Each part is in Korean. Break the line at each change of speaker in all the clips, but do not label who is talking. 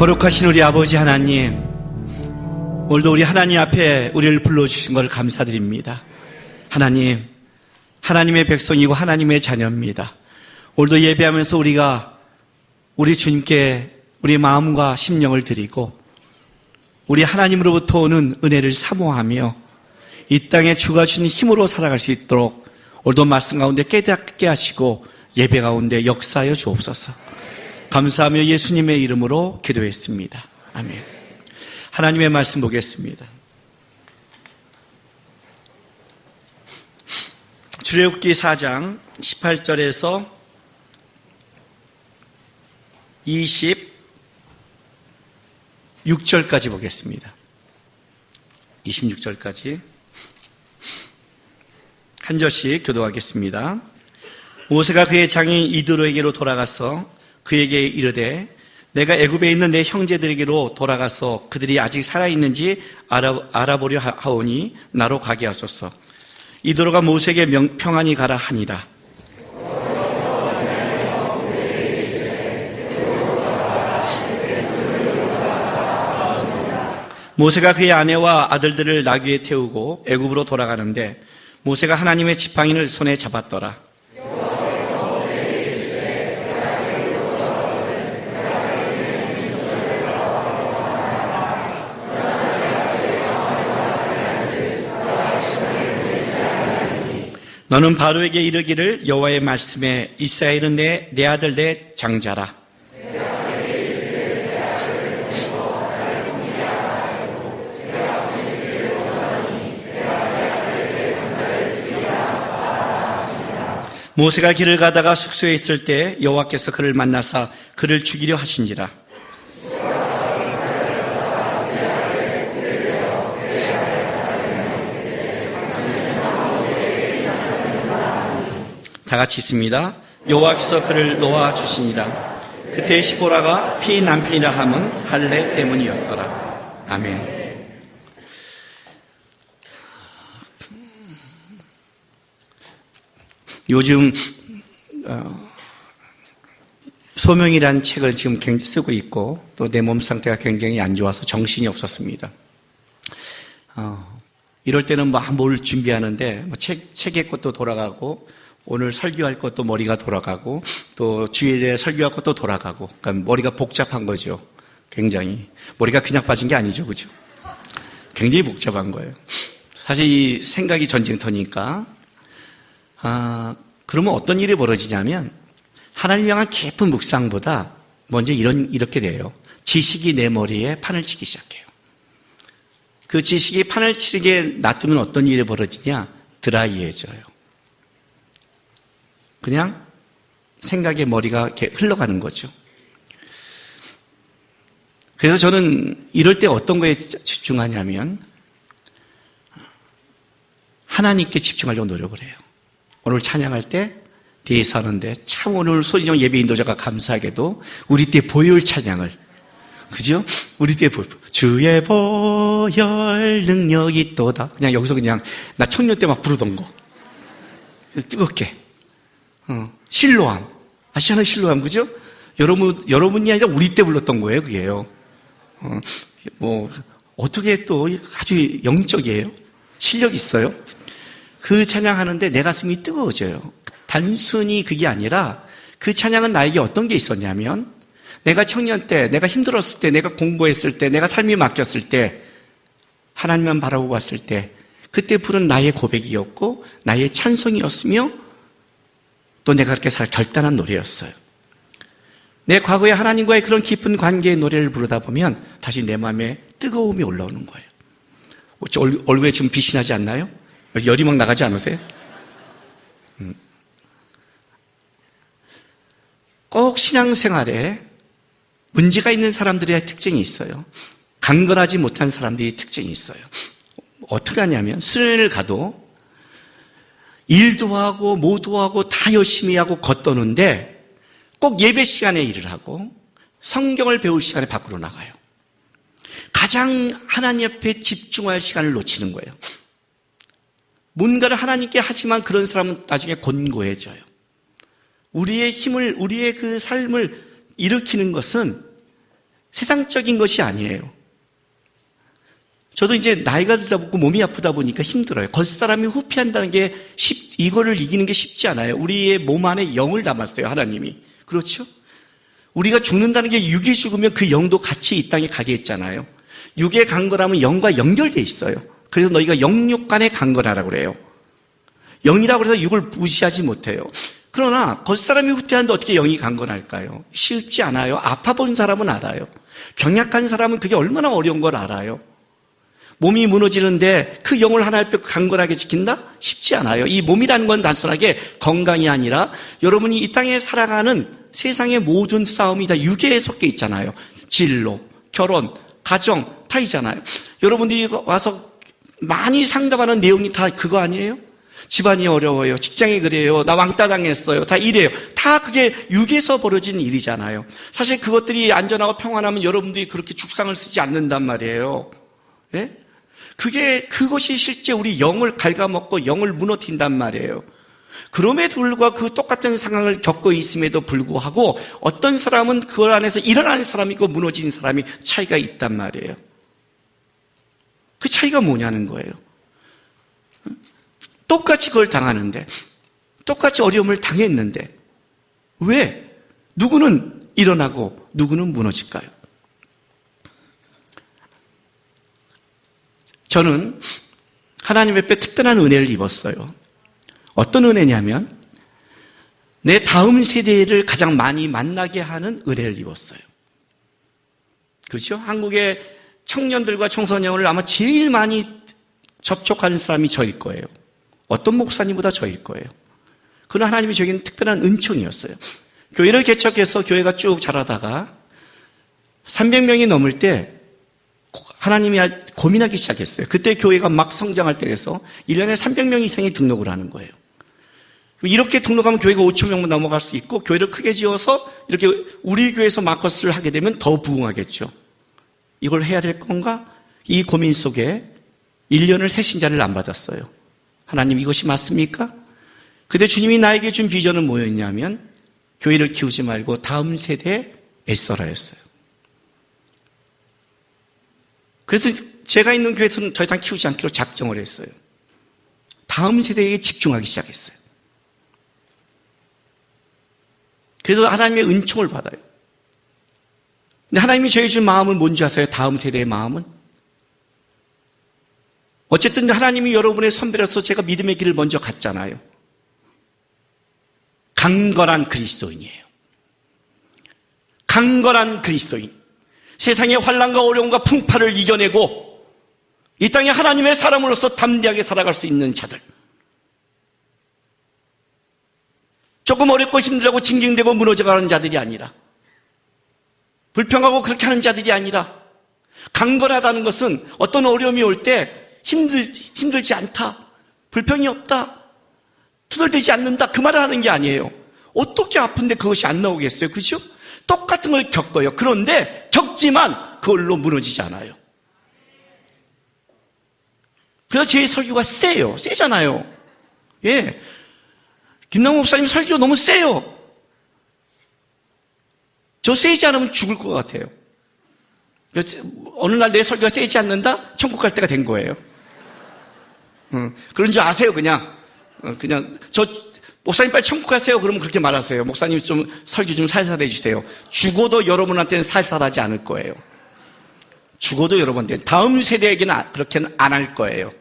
거룩하신 우리 아버지 하나님, 오늘도 우리 하나님 앞에 우리를 불러주신 걸 감사드립니다. 하나님, 하나님의 백성이고 하나님의 자녀입니다. 오늘도 예배하면서 우리가 우리 주님께 우리 마음과 심령을 드리고 우리 하나님으로부터 오는 은혜를 사모하며 이 땅에 주가 주신 힘으로 살아갈 수 있도록 오늘도 말씀 가운데 깨닫게 하시고 예배 가운데 역사하여 주옵소서. 감사하며 예수님의 이름으로 기도했습니다. 아멘. 하나님의 말씀 보겠습니다. 출애굽기 4장 18절에서 26절까지 보겠습니다. 26절까지 한 절씩 교도하겠습니다. 모세가 그의 장인 이드로에게로 돌아가서 그에게 이르되 내가 애굽에 있는 내 형제들에게로 돌아가서 그들이 아직 살아있는지 알아보려 하오니 나로 가게 하소서. 이드로가 모세에게 평안히 가라 하니라. 모세가 그의 아내와 아들들을 나귀에 태우고 애굽으로 돌아가는데 모세가 하나님의 지팡이를 손에 잡았더라. 너는 바로에게 이르기를 여호와의 말씀에 이스라엘은 내 아들 내 장자라. 모세가 길을 가다가 숙소에 있을 때 여호와께서 그를 만나사 그를 죽이려 하신지라. 다 같이 있습니다. 여호와께서 그를 놓아 주시니라. 그때 시보라가 피 남편이라 함은 할례 때문이었더라. 아멘. 요즘 소명이라는 책을 지금 굉장히 쓰고 있고 또 내 몸 상태가 굉장히 안 좋아서 정신이 없었습니다. 이럴 때는 뭘 준비하는데 책의 것도 돌아가고 오늘 설교할 것도 머리가 돌아가고 또 주일에 설교할 것도 돌아가고 그러니까 머리가 복잡한 거죠. 굉장히 머리가 그냥 빠진 게 아니죠, 그죠? 굉장히 복잡한 거예요. 사실 이 생각이 전쟁터니까 그러면 어떤 일이 벌어지냐면 하나님 향한 깊은 묵상보다 먼저 이렇게 돼요. 지식이 내 머리에 판을 치기 시작해요. 그 지식이 판을 치게 놔두면 어떤 일이 벌어지냐? 드라이해져요. 그냥 생각에 머리가 이렇게 흘러가는 거죠. 그래서 저는 이럴 때 어떤 거에 집중하냐면 하나님께 집중하려고 노력을 해요. 오늘 찬양할 때 뒤에서 하는데 참 오늘 소진영 예배 인도자가 감사하게도 우리 때 보혈 찬양을 그죠? 우리 때 주의 보혈 능력이 또다 그냥 여기서 그냥 나 청년 때 막 부르던 거 뜨겁게 실로암 아시잖아요. 실로암 그죠? 여러분이 아니라 우리 때 불렀던 거예요. 그게요. 어떻게 또 아주 영적이에요. 실력 있어요. 그 찬양하는데 내 가슴이 뜨거워져요. 단순히 그게 아니라 그 찬양은 나에게 어떤 게 있었냐면 내가 청년 때, 내가 힘들었을 때, 내가 공부했을 때, 내가 삶이 맡겼을 때 하나님만 바라보고 봤을 때 그때 부른 나의 고백이었고 나의 찬송이었으며 또 내가 그렇게 살 결단한 노래였어요. 내 과거에 하나님과의 그런 깊은 관계의 노래를 부르다 보면 다시 내 마음에 뜨거움이 올라오는 거예요. 얼굴에 지금 빛이 나지 않나요? 열이 막 나가지 않으세요? 꼭 신앙생활에 문제가 있는 사람들의 특징이 있어요. 강건하지 못한 사람들의 특징이 있어요. 어떻게 하냐면 수련회를 가도 일도 하고 뭐도 하고 다 열심히 하고 겉도는데 꼭 예배 시간에 일을 하고 성경을 배울 시간에 밖으로 나가요. 가장 하나님 앞에 집중할 시간을 놓치는 거예요. 뭔가를 하나님께 하지만 그런 사람은 나중에 곤고해져요. 우리의 힘을, 우리의 그 삶을 일으키는 것은 세상적인 것이 아니에요. 저도 이제 나이가 들다 보고 몸이 아프다 보니까 힘들어요. 겉사람이 후피한다는 게 이거를 이기는 게 쉽지 않아요. 우리의 몸 안에 영을 담았어요, 하나님이. 그렇죠? 우리가 죽는다는 게 육이 죽으면 그 영도 같이 이 땅에 가게 했잖아요. 육에 강건하면 영과 연결돼 있어요. 그래서 너희가 영육간에 강건하라고 그래요. 영이라고 해서 육을 무시하지 못해요. 그러나 겉사람이 후퇴하는데 어떻게 영이 강건할까요? 쉽지 않아요. 아파본 사람은 알아요. 병약한 사람은 그게 얼마나 어려운 걸 알아요. 몸이 무너지는데 그 영을 하나의 뼈 강건하게 지킨다? 쉽지 않아요. 이 몸이라는 건 단순하게 건강이 아니라 여러분이 이 땅에 살아가는 세상의 모든 싸움이 다 육에 섞여 있잖아요. 진로, 결혼, 가정 다 있잖아요. 여러분들이 와서 많이 상담하는 내용이 다 그거 아니에요? 집안이 어려워요. 직장이 그래요. 나 왕따 당했어요. 다 이래요. 다 그게 육에서 벌어진 일이잖아요. 사실 그것들이 안전하고 평안하면 여러분들이 그렇게 죽상을 쓰지 않는단 말이에요. 예? 그것이 실제 우리 영을 갉아먹고 영을 무너뜨린단 말이에요. 그럼에도 불구하고 그 똑같은 상황을 겪고 있음에도 불구하고 어떤 사람은 그 안에서 일어나는 사람이 있고 무너진 사람이 차이가 있단 말이에요. 그 차이가 뭐냐는 거예요. 똑같이 그걸 당하는데, 똑같이 어려움을 당했는데 왜 누구는 일어나고 누구는 무너질까요? 저는 하나님 앞에 특별한 은혜를 입었어요. 어떤 은혜냐면 내 다음 세대를 가장 많이 만나게 하는 은혜를 입었어요. 그렇죠? 한국의 청년들과 청소년을 아마 제일 많이 접촉하는 사람이 저일 거예요. 어떤 목사님보다 저일 거예요. 그건 하나님이 저에게는 특별한 은총이었어요. 교회를 개척해서 교회가 쭉 자라다가 300명이 넘을 때 하나님이 고민하기 시작했어요. 그때 교회가 막 성장할 때라서 1년에 300명 이상이 등록을 하는 거예요. 이렇게 등록하면 교회가 5,000명만 넘어갈 수 있고 교회를 크게 지어서 이렇게 우리 교회에서 마커스를 하게 되면 더 부흥하겠죠. 이걸 해야 될 건가? 이 고민 속에 1년을 새 신자를 안 받았어요. 하나님 이것이 맞습니까? 그때 주님이 나에게 준 비전은 뭐였냐면 교회를 키우지 말고 다음 세대에 애써라였어요. 그래서 제가 있는 교회에서는 더 이상 키우지 않기로 작정을 했어요. 다음 세대에 집중하기 시작했어요. 그래서 하나님의 은총을 받아요. 근데 하나님이 저에게 준 마음은 뭔지 아세요? 다음 세대의 마음은? 어쨌든 하나님이 여러분의 선배로서 제가 믿음의 길을 먼저 갔잖아요. 강건한 그리스도인이에요. 강건한 그리스도인. 세상의 환난과 어려움과 풍파를 이겨내고 이 땅에 하나님의 사람으로서 담대하게 살아갈 수 있는 자들. 조금 어렵고 힘들고 징징대고 무너져가는 자들이 아니라 불평하고 그렇게 하는 자들이 아니라 강건하다는 것은 어떤 어려움이 올 때 힘들지 않다, 불평이 없다, 투덜대지 않는다 그 말을 하는 게 아니에요. 어떻게 아픈데 그것이 안 나오겠어요? 그렇죠? 똑같은 걸 겪어요. 그런데 겪지만 그걸로 무너지지 않아요. 그래서 제 설교가 세요. 세잖아요. 예. 김남국 목사님 설교 너무 세요. 저 세지 않으면 죽을 것 같아요. 어느 날 내 설교가 세지 않는다? 천국 갈 때가 된 거예요. 그런 줄 아세요, 그냥. 저 목사님 빨리 천국 가세요. 그러면 그렇게 말하세요. 목사님 좀 설교 좀 살살 해주세요. 죽어도 여러분한테는 살살하지 않을 거예요. 죽어도 여러분한테 다음 세대에게는 그렇게는 안 할 거예요.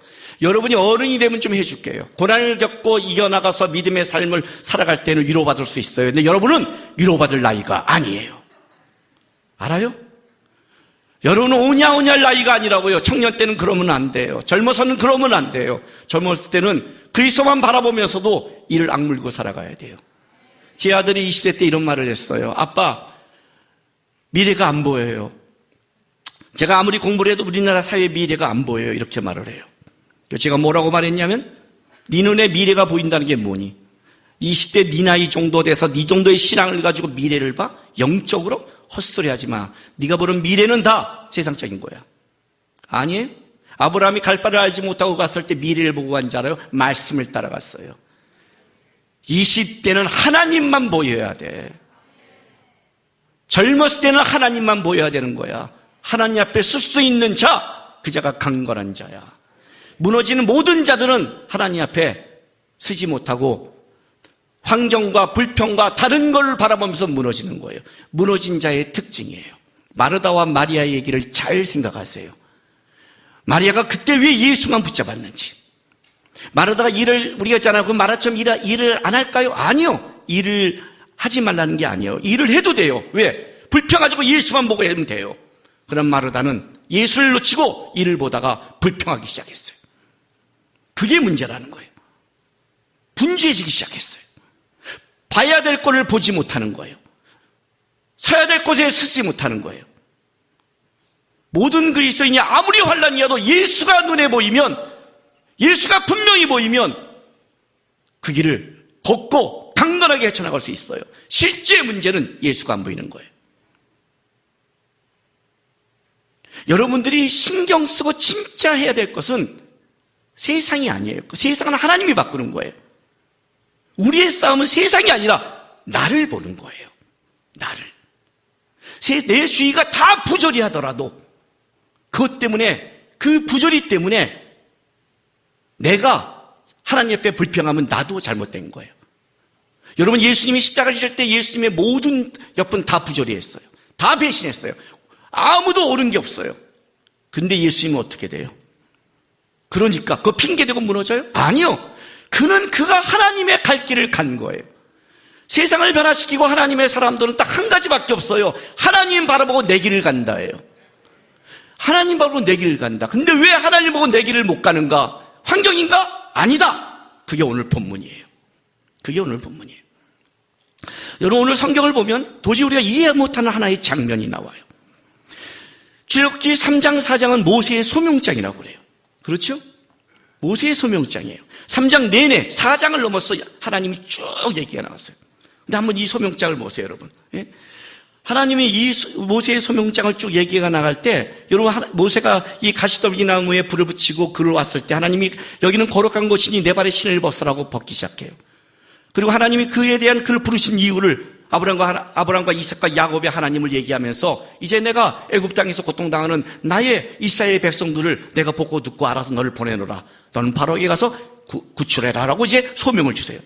여러분이 어른이 되면 좀 해줄게요. 고난을 겪고 이겨나가서 믿음의 삶을 살아갈 때는 위로받을 수 있어요. 근데 여러분은 위로받을 나이가 아니에요. 알아요? 여러분은 오냐오냐 할 나이가 아니라고요. 청년 때는 그러면 안 돼요. 젊어서는 그러면 안 돼요. 젊었을 때는 그리스도만 바라보면서도 이를 악물고 살아가야 돼요. 제 아들이 20대 때 이런 말을 했어요. 아빠, 미래가 안 보여요. 제가 아무리 공부를 해도 우리나라 사회의 미래가 안 보여요. 이렇게 말을 해요. 제가 뭐라고 말했냐면 네 눈에 미래가 보인다는 게 뭐니? 20대 네 나이 정도 돼서 네 정도의 신앙을 가지고 미래를 봐? 영적으로? 헛소리 하지 마. 네가 보는 미래는 다 세상적인 거야. 아니에요? 아브라함이 갈 바를 알지 못하고 갔을 때 미래를 보고 간 줄 알아요? 말씀을 따라갔어요. 20대는 하나님만 보여야 돼. 젊었을 때는 하나님만 보여야 되는 거야. 하나님 앞에 쓸 수 있는 자, 그 자가 강건한 자야. 무너지는 모든 자들은 하나님 앞에 서지 못하고 환경과 불평과 다른 걸 바라보면서 무너지는 거예요. 무너진 자의 특징이에요. 마르다와 마리아의 얘기를 잘 생각하세요. 마리아가 그때 왜 예수만 붙잡았는지. 마르다가 우리가 있잖아요. 그 마라처럼 일을 안 할까요? 아니요. 일을 하지 말라는 게 아니에요. 일을 해도 돼요. 왜? 불평하고 예수만 보고 하면 돼요. 그럼 마르다는 예수를 놓치고 일을 보다가 불평하기 시작했어요. 그게 문제라는 거예요. 분주해지기 시작했어요. 봐야 될 꼴을 보지 못하는 거예요. 서야 될 곳에 서지 못하는 거예요. 모든 그리스도인이 아무리 환난이어도 예수가 눈에 보이면, 예수가 분명히 보이면 그 길을 걷고 강건하게 헤쳐나갈 수 있어요. 실제 문제는 예수가 안 보이는 거예요. 여러분들이 신경 쓰고 진짜 해야 될 것은 세상이 아니에요. 그 세상은 하나님이 바꾸는 거예요. 우리의 싸움은 세상이 아니라 나를 보는 거예요. 나를. 내 주위가 다 부조리 하더라도 그것 때문에, 그 부조리 때문에 내가 하나님 앞에 불평하면 나도 잘못된 거예요. 여러분, 예수님이 십자가를 지실 때 예수님의 모든 옆은 다 부조리했어요. 다 배신했어요. 아무도 옳은 게 없어요. 근데 예수님은 어떻게 돼요? 그러니까 그거 핑계대고 무너져요? 아니요. 그가 하나님의 갈 길을 간 거예요. 세상을 변화시키고 하나님의 사람들은 딱 한 가지밖에 없어요. 하나님 바라보고 내 길을 간다예요. 하나님 바라보고 내 길을 간다. 근데 왜 하나님 보고 내 길을 못 가는가? 환경인가? 아니다. 그게 오늘 본문이에요. 그게 오늘 본문이에요. 여러분, 오늘 성경을 보면 도저히 우리가 이해 못하는 하나의 장면이 나와요. 출애굽기 3장, 4장은 모세의 소명장이라고 그래요. 그렇죠? 모세의 소명장이에요. 3장 내내 4장을 넘어서 하나님이 쭉 얘기가 나왔어요. 근데 한번 이 소명장을 보세요, 여러분. 예? 하나님이 이 모세의 소명장을 쭉 얘기가 나갈 때, 여러분, 모세가 이 가시더기 나무에 불을 붙이고 글을 왔을 때 하나님이 여기는 거룩한 곳이니 내 발에 신을 벗으라고 벗기 시작해요. 그리고 하나님이 그에 대한 그를 부르신 이유를 아브람과 이삭과 야곱의 하나님을 얘기하면서 이제 내가 애굽 땅에서 고통당하는 나의 이스라엘 백성들을 내가 보고 듣고 알아서 너를 보내노라. 너는 바로에게 가서 구출해라 라고 이제 소명을 주세요.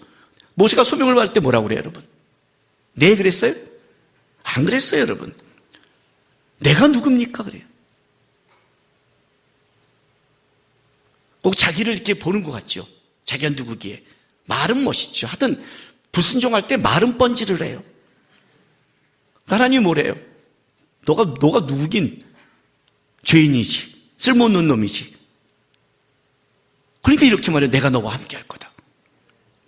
모세가 소명을 받을 때 뭐라고 그래요, 여러분? 네 그랬어요? 안 그랬어요, 여러분. 내가 누굽니까? 그래요. 꼭 자기를 이렇게 보는 것 같죠. 자기가 누구기에. 말은 멋있죠. 하여튼 불순종할 때 말은 뻔지를 해요. 하나님이 뭐래요? 너가 누구긴 죄인이지. 쓸모없는 놈이지. 그러니까 이렇게 말해요. 내가 너와 함께 할 거다.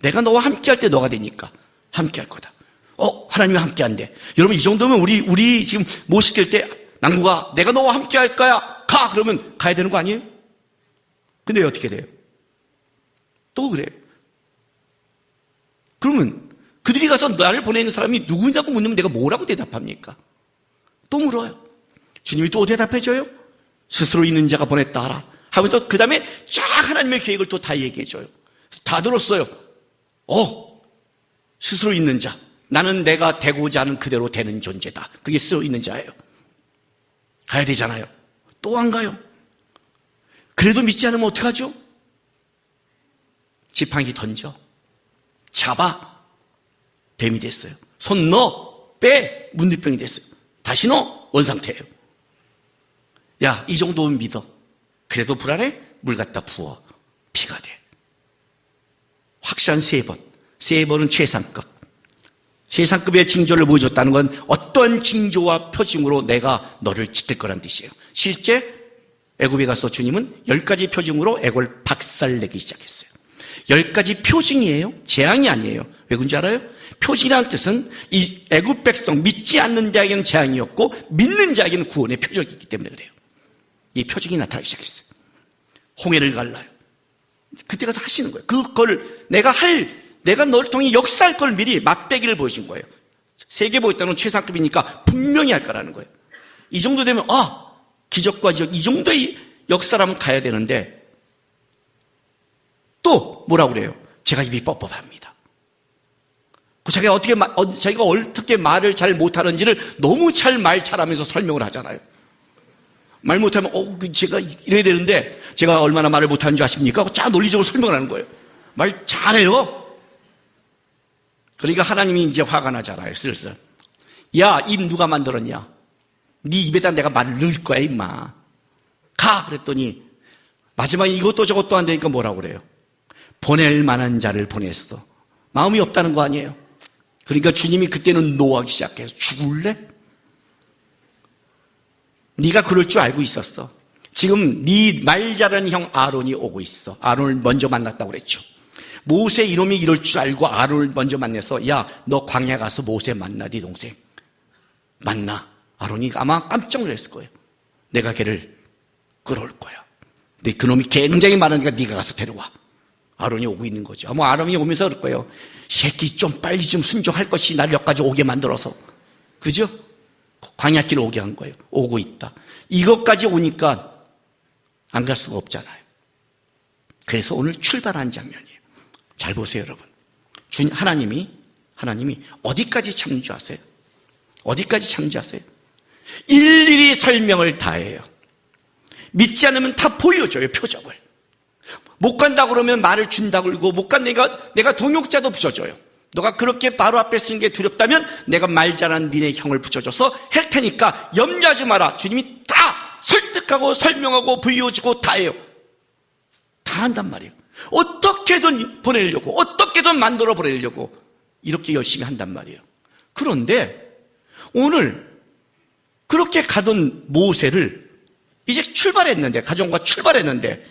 내가 너와 함께 할 때 너가 되니까 함께 할 거다. 하나님이 함께 한대. 여러분, 이 정도면 우리 지금 못 시킬 때 남구가 내가 너와 함께 할 거야. 가! 그러면 가야 되는 거 아니에요? 근데 어떻게 돼요? 또 그래요. 그러면 그들이 가서 나를 보내는 사람이 누구냐고 묻으면 내가 뭐라고 대답합니까? 또 물어요. 주님이 또 대답해줘요. 스스로 있는 자가 보냈다 하라 하면서 그 다음에 쫙 하나님의 계획을 또 다 얘기해줘요. 다 들었어요. 스스로 있는 자. 나는 내가 되고자 하는 그대로 되는 존재다. 그게 스스로 있는 자예요. 가야 되잖아요. 또 안 가요. 그래도 믿지 않으면 어떡하죠? 지팡이 던져. 잡아. 뱀이 됐어요. 손 넣어. 빼. 문둥병이 됐어요. 다시 넣어. 원상태예요. 야, 이 정도면 믿어. 그래도 불안해? 물 갖다 부어. 피가 돼. 확실한 3번. 3번은 최상급. 최상급의 징조를 보여줬다는 건 어떤 징조와 표징으로 내가 너를 지킬 거란 뜻이에요. 실제 애굽에 가서 주님은 10가지 표징으로 애굽을 박살내기 시작했어요. 10가지 표징이에요. 재앙이 아니에요. 왜 그런지 알아요? 표징이라는 뜻은 이 애굽 백성 믿지 않는 자에게는 재앙이었고 믿는 자에게는 구원의 표적이기 때문에 그래요. 이 표징이 나타나기 시작했어요. 홍해를 갈라요. 그때 가서 하시는 거예요. 그걸 내가 너를 통해 역사할 걸 미리 맛배기를 보여준 거예요. 세계 보였다는 최상급이니까 분명히 할 거라는 거예요. 이 정도 되면 기적과 기적 이 정도의 역사라면 가야 되는데 또 뭐라고 그래요? 제가 입이 뻣뻣합니다. 자기가 어떻게 말을 잘 못하는지를 너무 말 잘하면서 설명을 하잖아요. 말 못하면, 제가 이래야 되는데, 제가 얼마나 말을 못하는 줄 아십니까? 하고 쫙 논리적으로 설명을 하는 거예요. 말 잘해요. 그러니까 하나님이 이제 화가 나잖아요, 슬슬. 야, 입 누가 만들었냐? 네 입에다 내가 말을 넣을 거야, 임마. 가! 그랬더니, 마지막에 이것도 저것도 안 되니까 뭐라고 그래요? 보낼 만한 자를 보냈어. 마음이 없다는 거 아니에요? 그러니까 주님이 그때는 노하기 시작해서 죽을래? 네가 그럴 줄 알고 있었어. 지금 네 말 잘하는 형 아론이 오고 있어. 아론을 먼저 만났다고 그랬죠. 모세 이놈이 이럴 줄 알고 아론을 먼저 만나서 야, 너 광야 가서 모세 만나, 네 동생. 만나. 아론이 아마 깜짝 놀랐을 거예요. 내가 걔를 끌어올 거야. 근데 그놈이 굉장히 많으니까 네가 가서 데려와. 아론이 오고 있는 거죠. 아마 아론이 오면서 그럴 거예요. 새끼 좀 빨리 좀 순종할 것이 날 여기까지 오게 만들어서. 그죠? 광야길을 오게 한 거예요. 오고 있다. 이것까지 오니까 안 갈 수가 없잖아요. 그래서 오늘 출발한 장면이에요. 잘 보세요, 여러분. 하나님이 어디까지 참는 줄 아세요? 어디까지 참는 줄 아세요? 일일이 설명을 다 해요. 믿지 않으면 다 보여줘요, 표적을. 못 간다고 그러면 말을 준다고 그러고, 못 간 내가 동역자도 붙여줘요. 너가 그렇게 바로 앞에 쓰는 게 두렵다면 내가 말 잘하는 니네 형을 붙여줘서 할 테니까 염려하지 마라. 주님이 다 설득하고 설명하고 보여주고 다 해요. 다 한단 말이에요. 어떻게든 보내려고, 어떻게든 만들어 보내려고 이렇게 열심히 한단 말이에요. 그런데 오늘 그렇게 가던 모세를 이제 출발했는데, 가정과 출발했는데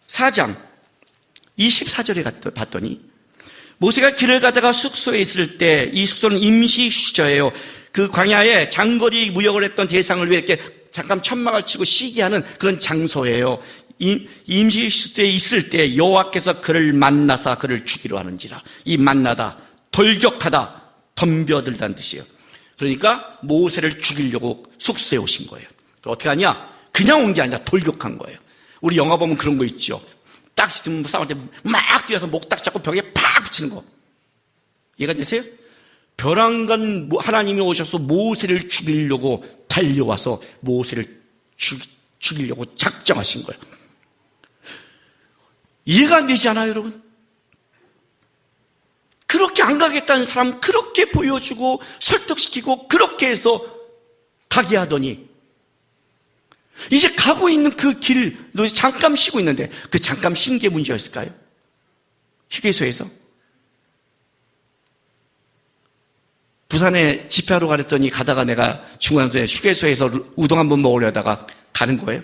4장 24절에 봤더니 모세가 길을 가다가 숙소에 있을 때, 이 숙소는 임시 휴저예요. 그 광야에 장거리 무역을 했던 대상을 왜 이렇게 잠깐 천막을 치고 쉬게 하는 그런 장소예요. 임시 휴저에 있을 때 여호와께서 그를 만나사 그를 죽이려 하는지라. 이 만나다, 돌격하다, 덤벼들다는 뜻이에요. 그러니까 모세를 죽이려고 숙소에 오신 거예요. 어떻게 하냐? 그냥 온 게 아니라 돌격한 거예요. 우리 영화 보면 그런 거 있죠. 딱 있으면 싸울 때 막 뛰어서 목 딱 잡고 벽에 팍 붙이는 거. 이해가 되세요? 벼랑간 하나님이 오셔서 모세를 죽이려고 달려와서 모세를 죽이려고 작정하신 거예요. 이해가 안 되지 않아요, 여러분? 그렇게 안 가겠다는 사람 그렇게 보여주고 설득시키고 그렇게 해서 가게 하더니 이제 가고 있는 그 길, 너 잠깐 쉬고 있는데 그 잠깐 쉰 게 문제였을까요? 휴게소에서? 부산에 집회하러 가랬더니 가다가 내가 중간에 휴게소에서 우동 한번 먹으려다가 가는 거예요.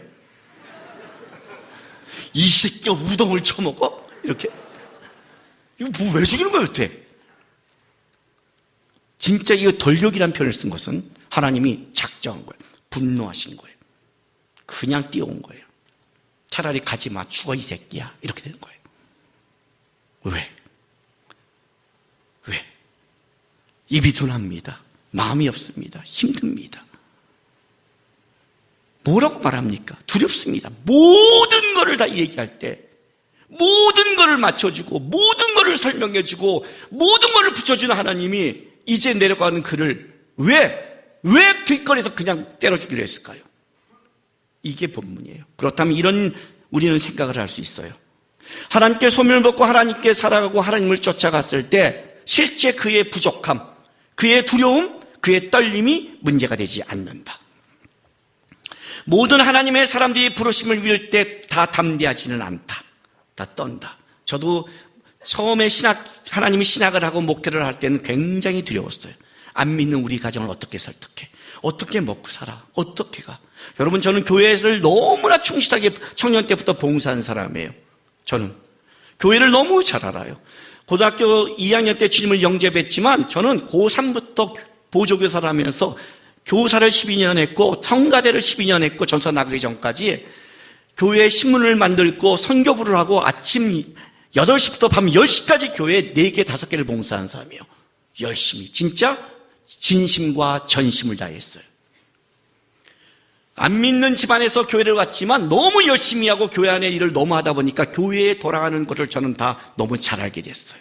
이 새끼가 우동을 처먹어? 이렇게. 이거 뭐 왜 죽이는 거예요, 여태? 진짜 이거 돌격이라는 표현을 쓴 것은 하나님이 작정한 거예요. 분노하신 거예요. 그냥 뛰어온 거예요. 차라리 가지 마, 죽어 이 새끼야. 이렇게 되는 거예요. 왜? 입이 둔합니다. 마음이 없습니다. 힘듭니다. 뭐라고 말합니까? 두렵습니다. 모든 거를 다 얘기할 때 모든 거를 맞춰주고 모든 거를 설명해주고 모든 거를 붙여주는 하나님이 이제 내려가는 그를 왜 길거리에서 그냥 때려 죽이려 했을까요? 이게 본문이에요. 그렇다면 우리는 생각을 할 수 있어요. 하나님께 소명을 받고 하나님께 살아가고 하나님을 쫓아갔을 때 실제 그의 부족함, 그의 두려움, 그의 떨림이 문제가 되지 않는다. 모든 하나님의 사람들이 부르심을 위할 때 다 담대하지는 않다. 다 떤다. 저도 처음에 하나님이 신학을 하고 목회를 할 때는 굉장히 두려웠어요. 안 믿는 우리 가정을 어떻게 설득해? 어떻게 먹고 살아? 어떻게 가? 여러분, 저는 교회를 너무나 충실하게 청년 때부터 봉사한 사람이에요. 저는 교회를 너무 잘 알아요. 고등학교 2학년 때 주님을 영접했지만 저는 고3부터 보조교사를 하면서 교사를 12년 했고 성가대를 12년 했고 전서 나가기 전까지 교회 신문을 만들고 선교부를 하고 아침 8시부터 밤 10시까지 교회 4개, 5개를 봉사한 사람이에요. 열심히. 진짜 진심과 전심을 다했어요. 안 믿는 집안에서 교회를 갔지만 너무 열심히 하고 교회 안에 일을 너무 하다 보니까 교회에 돌아가는 것을 저는 다 너무 잘 알게 됐어요.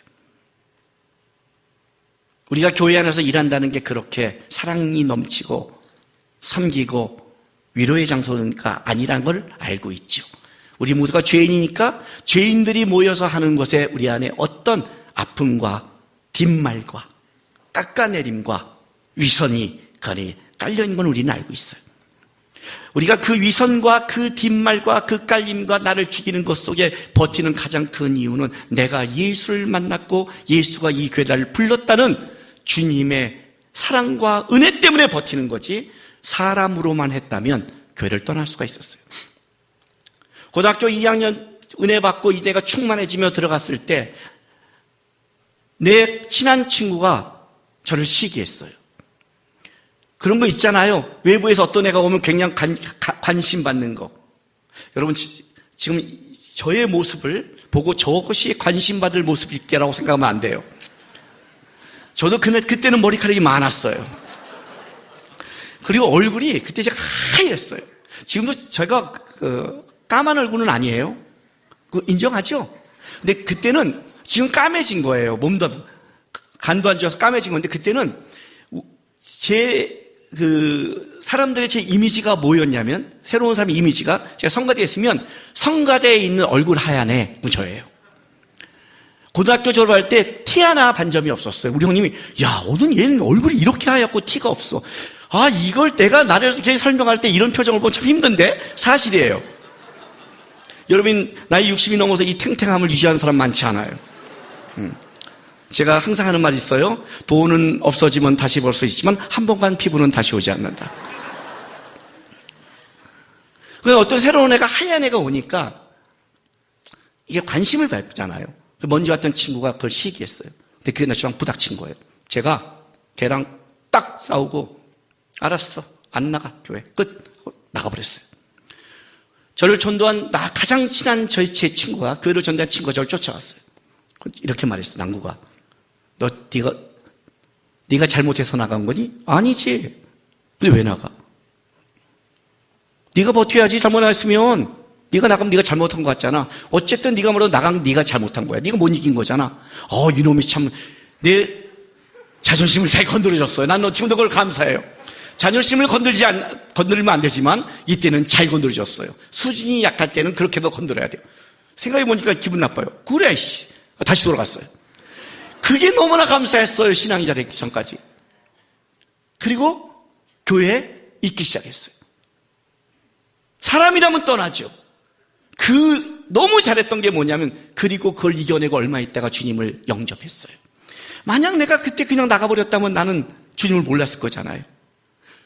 우리가 교회 안에서 일한다는 게 그렇게 사랑이 넘치고 섬기고 위로의 장소가 아니라는 걸 알고 있죠. 우리 모두가 죄인이니까 죄인들이 모여서 하는 것에 우리 안에 어떤 아픔과 뒷말과 깎아내림과 위선이 거기 깔려있는 건 우리는 알고 있어요. 우리가 그 위선과 그 뒷말과 그 깔림과 나를 죽이는 것 속에 버티는 가장 큰 이유는 내가 예수를 만났고 예수가 이 교회를 불렀다는 주님의 사랑과 은혜 때문에 버티는 거지, 사람으로만 했다면 교회를 떠날 수가 있었어요. 고등학교 2학년 은혜 받고 이제가 충만해지며 들어갔을 때 내 친한 친구가 저를 시기했어요. 그런 거 있잖아요. 외부에서 어떤 애가 오면 굉장히 관심 받는 거. 여러분, 지금 저의 모습을 보고 저것이 관심 받을 모습일게라고 생각하면 안 돼요. 저도 그때는 머리카락이 많았어요. 그리고 얼굴이 그때 제가 하얘졌어요. 지금도 제가 까만 얼굴은 아니에요. 인정하죠? 근데 그때는 지금 까매진 거예요. 몸도 간도 안 좋아서 까매진 건데, 그때는 사람들의 제 이미지가 뭐였냐면, 새로운 사람의 이미지가, 제가 성가대에 있으면 성가대에 있는 얼굴 하얀 애는 저예요. 고등학교 졸업할 때 티 하나 반점이 없었어요. 우리 형님이, 야, 오늘 얘는 얼굴이 이렇게 하얗고 티가 없어. 아, 이걸 내가 나를 이렇게 설명할 때 이런 표정을 보면 참 힘든데? 사실이에요. 여러분, 나이 60이 넘어서 이 탱탱함을 유지하는 사람 많지 않아요. 제가 항상 하는 말이 있어요. 돈은 없어지면 다시 벌 수 있지만 한 번 간 피부는 다시 오지 않는다. 그래서 어떤 새로운 애가, 하얀 애가 오니까 이게 관심을 받잖아요. 먼저 왔던 친구가 그걸 시기했어요. 근데 그게 저랑 부닥친 거예요. 제가 걔랑 딱 싸우고, 알았어, 안 나가, 교회 끝, 나가버렸어요. 저를 전도한 가장 친한 제 친구가, 교회를 전도한 친구가 저를 쫓아갔어요. 이렇게 말했어. 남구가, 네가 잘못해서 나간 거니? 아니지. 근데 왜 나가? 네가 버텨야지. 잘못 안 했으면 네가 나가면 네가 잘못한 것 같잖아. 어쨌든 네가 뭐라도 나간 네가 잘못한 거야. 네가 못 이긴 거잖아. 이놈이 참 내 자존심을 잘 건드려줬어요. 난 지금도 그걸 감사해요. 자존심을 건드리면 안 되지만 이때는 잘 건드려줬어요. 수준이 약할 때는 그렇게도 건드려야 돼요. 생각해보니까 기분 나빠요. 그래, 다시 돌아갔어요. 그게 너무나 감사했어요. 신앙이 자라기 전까지. 그리고 교회에 있기 시작했어요. 사람이라면 떠나죠. 너무 잘했던 게 뭐냐면, 그리고 그걸 이겨내고 얼마 있다가 주님을 영접했어요. 만약 내가 그때 그냥 나가버렸다면 나는 주님을 몰랐을 거잖아요.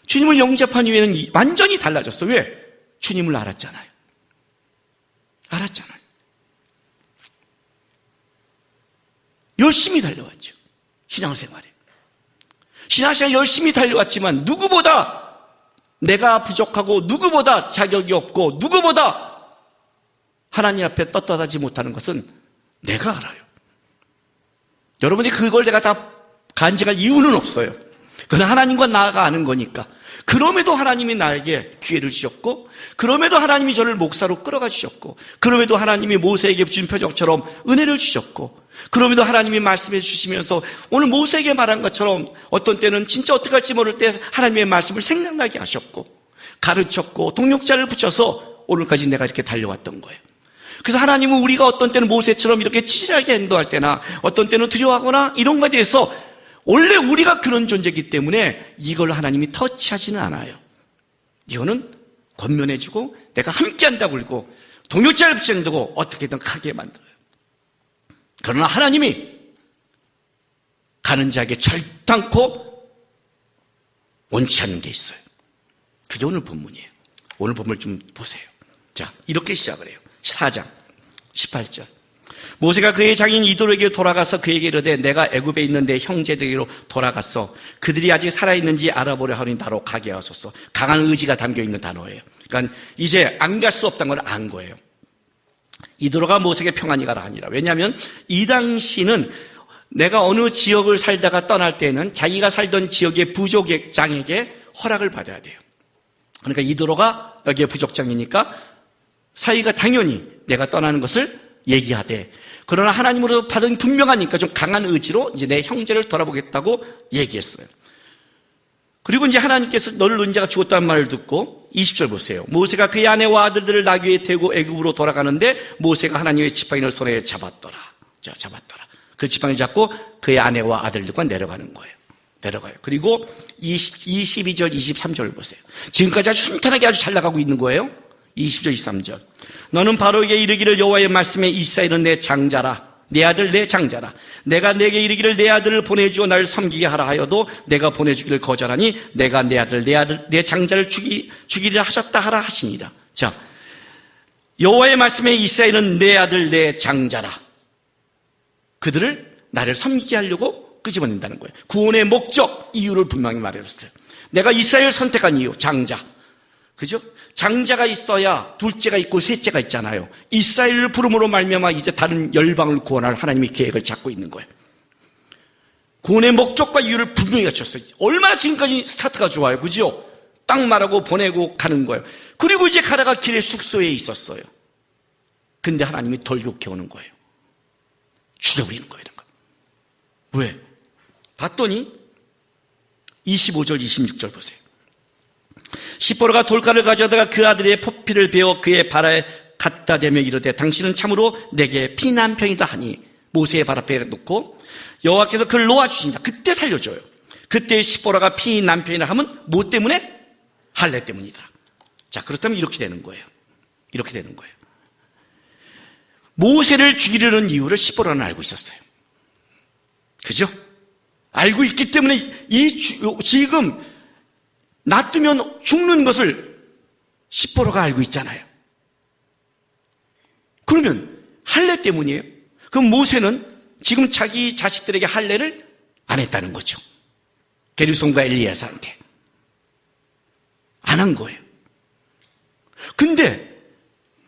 주님을 영접한 이후에는 완전히 달라졌어. 왜? 주님을 알았잖아요. 열심히 달려왔죠. 신앙생활에. 신앙생활 열심히 달려왔지만 누구보다 내가 부족하고, 누구보다 자격이 없고, 누구보다 하나님 앞에 떳떳하지 못하는 것은 내가 알아요. 여러분이 그걸 내가 다 간직할 이유는 없어요. 그건 하나님과 나가 아는 거니까. 그럼에도 하나님이 나에게 기회를 주셨고, 그럼에도 하나님이 저를 목사로 끌어가 주셨고, 그럼에도 하나님이 모세에게 주신 표적처럼 은혜를 주셨고, 그럼에도 하나님이 말씀해 주시면서 오늘 모세에게 말한 것처럼 어떤 때는 진짜 어떻게 할지 모를 때 하나님의 말씀을 생각나게 하셨고, 가르쳤고, 동력자를 붙여서 오늘까지 내가 이렇게 달려왔던 거예요. 그래서 하나님은 우리가 어떤 때는 모세처럼 이렇게 치질하게 행동할 때나, 어떤 때는 두려워하거나 이런 것에 대해서, 원래 우리가 그런 존재이기 때문에 이걸 하나님이 터치하지는 않아요. 이거는 권면해주고 내가 함께한다고 그러고 동역자를 붙여주고 어떻게든 가게 만들어요. 그러나 하나님이 가는 자에게 절단코 원치 않는 게 있어요. 그게 오늘 본문이에요. 오늘 본문을 좀 보세요. 자, 이렇게 시작을 해요. 4장 18절. 모세가 그의 장인 이도로에게 돌아가서 그에게 이르되, 내가 애굽에 있는 내 형제들에게로 돌아가서 그들이 아직 살아있는지 알아보려 하니 나로 가게 하소서. 강한 의지가 담겨있는 단어예요. 그러니까 이제 안 갈 수 없다는 걸 안 거예요. 이도로가 모세에게 평안히 가라 하니라. 왜냐하면 이 당시는 내가 어느 지역을 살다가 떠날 때는 자기가 살던 지역의 부족장에게 허락을 받아야 돼요. 그러니까 이도로가 여기에 부족장이니까 사이가 당연히 내가 떠나는 것을 얘기하되, 그러나 하나님으로 받은 분명하니까 좀 강한 의지로 이제 내 형제를 돌아보겠다고 얘기했어요. 그리고 이제 하나님께서 너를 놓은 자가 죽었다는 말을 듣고 20절 보세요. 모세가 그의 아내와 아들들을 나귀 위에 태우고 애굽으로 돌아가는데 모세가 하나님의 지팡이를 손에 잡았더라. 그 지팡이를 잡고 그의 아내와 아들들과 내려가는 거예요. 내려가요. 그리고 22절, 23절 보세요. 지금까지 아주 순탄하게 아주 잘 나가고 있는 거예요. 20절, 23절. 너는 바로에게 이르기를 여호와의 말씀에 이스라엘은 내 장자라. 내 아들 내 장자라. 내가 내게 이르기를 내 아들을 보내주어 나를 섬기게 하라 하여도 내가 보내주기를 거절하니 내가 내 아들 내 장자를 죽이려 하셨다 하라 하시니라. 자, 여호와의 말씀에 이스라엘은 내 아들 내 장자라. 그들을 나를 섬기게 하려고 끄집어낸다는 거예요. 구원의 목적, 이유를 분명히 말해줬어요. 내가 이스라엘을 선택한 이유, 장자. 그죠? 장자가 있어야 둘째가 있고 셋째가 있잖아요. 이스라엘을 부름으로 말미암아 이제 다른 열방을 구원할 하나님의 계획을 잡고 있는 거예요. 구원의 목적과 이유를 분명히 갖췄어요. 얼마나 지금까지 스타트가 좋아요. 그죠? 딱 말하고 보내고 가는 거예요. 그리고 이제 가다가 길에 숙소에 있었어요. 근데 하나님이 돌격해 오는 거예요. 죽여버리는 거예요. 왜? 봤더니 25절, 26절 보세요. 시보라가 돌가를 가져다가 그 아들의 포피를 베어 그의 발에 갖다 대며 이르되 당신은 참으로 내게 피난편이다 하니 모세의 발 앞에 놓고 여호와께서 그를 놓아주신다. 그때 살려줘요. 그때 시보라가 피난편이라 하면 뭐 때문에? 할례 때문이다. 자, 그렇다면 이렇게 되는 거예요. 이렇게 되는 거예요. 모세를 죽이려는 이유를 시보라는 알고 있었어요. 그죠? 알고 있기 때문에 지금 놔두면 죽는 것을 시보라가 알고 있잖아요. 그러면 할례 때문이에요. 그럼 모세는 지금 자기 자식들에게 할례를 안 했다는 거죠. 게르손과 엘리야사한테 안 한 거예요. 근데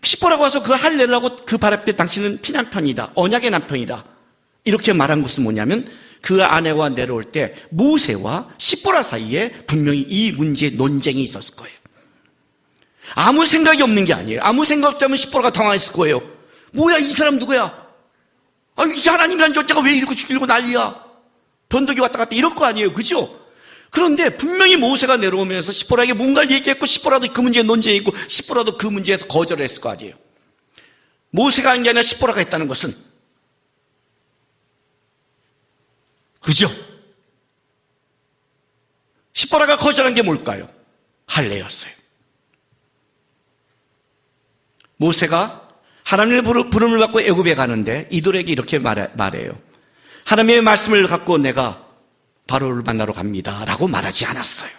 시보라가 와서 그 할례를 하고 그 발 앞에 당신은 피난편이다, 언약의 남편이다 이렇게 말한 것은 뭐냐면 그 아내와 내려올 때 모세와 시보라 사이에 분명히 이 문제에 논쟁이 있었을 거예요. 아무 생각이 없는 게 아니에요. 아무 생각 없다면 시보라가 당황했을 거예요. 뭐야, 이 사람 누구야? 이 하나님이란 존재가 왜 이러고 죽이려고 난리야? 변덕이 왔다 갔다 이럴 거 아니에요. 그죠? 그런데 분명히 모세가 내려오면서 시보라에게 뭔가를 얘기했고 시보라도 그 문제에 논쟁이 있고 시보라도 그 문제에서 거절을 했을 거 아니에요. 모세가 한 게 아니라 시보라가 했다는 것은, 그죠? 시보라가 거절한 게 뭘까요? 할례였어요. 모세가 하나님의 부름을 받고 애굽에 가는데 이들에게 이렇게 말해요. 하나님의 말씀을 갖고 내가 바로를 만나러 갑니다 라고 말하지 않았어요.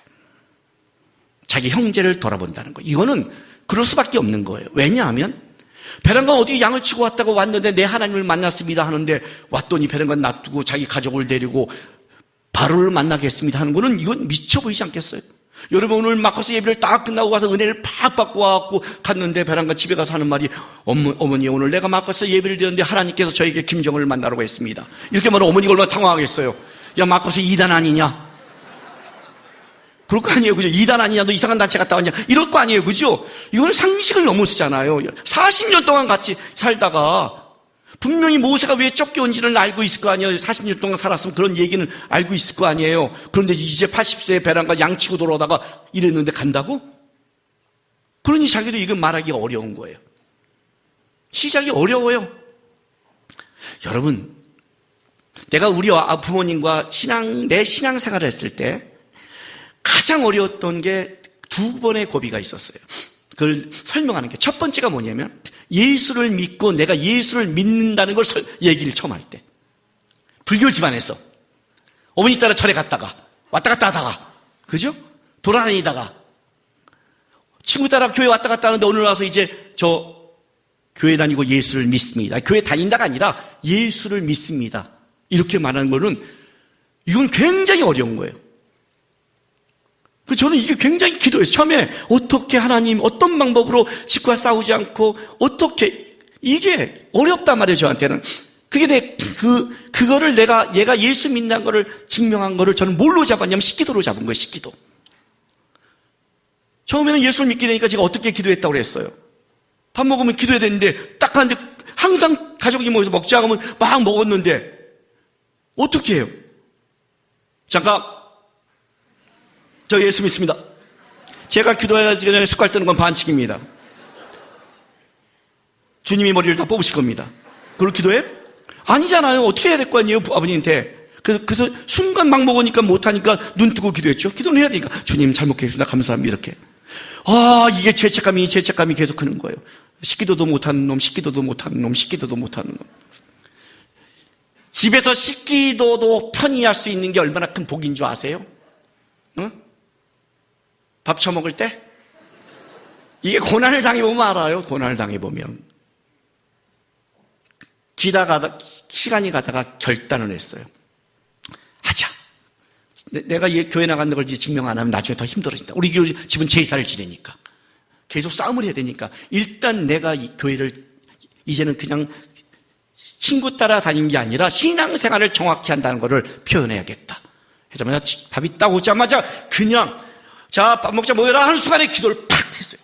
자기 형제를 돌아본다는 거예요. 이거는 그럴 수밖에 없는 거예요. 왜냐하면 베란간 어디 양을 치고 왔다고 왔는데 내 하나님을 만났습니다 하는데 왔더니 베란간 놔두고 자기 가족을 데리고 바로를 만나겠습니다 하는 거는 이건 미쳐 보이지 않겠어요? 여러분 오늘 마커스 예배를 딱 끝나고 가서 은혜를 팍 받고 와갖고 갔는데 베란간 집에 가서 하는 말이 어머니 오늘 내가 마커스 예배를 드렸는데 하나님께서 저에게 김정은을 만나라고 했습니다. 이렇게 말하면 어머니가 얼마나 당황하겠어요. 야, 마커스 2단 아니냐? 그럴 거 아니에요. 그죠? 2단 아니냐? 너 이상한 단체 갔다 왔냐? 이럴 거 아니에요. 그죠? 이거는 상식을 넘어서잖아요. 40년 동안 같이 살다가 분명히 모세가 왜 쫓겨온지를 알고 있을 거 아니에요. 40년 동안 살았으면 그런 얘기는 알고 있을 거 아니에요. 그런데 이제 80세에 베란가 양치고 돌아오다가 이랬는데 간다고? 그러니 자기도 이건 말하기 어려운 거예요. 시작이 어려워요. 여러분, 내가 우리 부모님과 내 신앙생활을 했을 때 가장 어려웠던 게 두 번의 고비가 있었어요. 그걸 설명하는 게 첫 번째가 뭐냐면 예수를 믿고 내가 예수를 믿는다는 걸 얘기를 처음 할 때, 불교 집안에서 어머니 따라 절에 갔다가 왔다 갔다 하다가, 그죠? 돌아다니다가 친구 따라 교회 왔다 갔다 하는데 오늘 와서 이제 저 교회 다니고 예수를 믿습니다. 교회 다닌다가 아니라 예수를 믿습니다. 이렇게 말하는 거는 이건 굉장히 어려운 거예요. 저는 이게 굉장히 기도했어요. 처음에 어떻게 하나님 어떤 방법으로 집과 싸우지 않고 어떻게, 이게 어렵단 말이에요. 저한테는. 그게 그거를 얘가 예수 믿는 거를 증명한 거를 저는 뭘로 잡았냐면 식기도로 잡은 거예요. 식기도. 처음에는 예수를 믿게 되니까 제가 어떻게 기도했다고 그랬어요. 밥 먹으면 기도해야 되는데 딱 하는데 항상 가족이 모여서 먹자 하면 막 먹었는데 어떻게 해요? 잠깐, 저 예수 믿습니다. 제가 기도하기 전에 숟갈 뜨는 건 반칙입니다. 주님이 머리를 다 뽑으실 겁니다. 그걸 기도해? 아니잖아요. 어떻게 해야 될 거 아니에요, 아버님한테. 그래서 순간 막 먹으니까 못하니까 눈 뜨고 기도했죠. 기도는 해야 되니까 주님 잘 먹겠습니다. 감사합니다. 이렇게. 이게 죄책감이 계속 크는 거예요. 식기도도 못하는 놈, 식기도도 못하는 놈, 식기도도 못하는 놈. 집에서 식기도도 편히 할 수 있는 게 얼마나 큰 복인 줄 아세요? 응? 밥 처먹을 때? 이게 고난을 당해보면 알아요. 고난을 당해보면. 시간이 가다가 결단을 했어요. 하자. 내가 교회 나간다는 걸 증명 안 하면 나중에 더 힘들어진다. 우리 집은 제사를 지내니까. 계속 싸움을 해야 되니까. 일단 내가 이 교회를 이제는 그냥 친구 따라 다니는 게 아니라 신앙생활을 정확히 한다는 것을 표현해야겠다. 해자마자 밥이 딱 오자마자 그냥 자, 밥 먹자 모여라 하는 순간에 기도를 팍 했어요.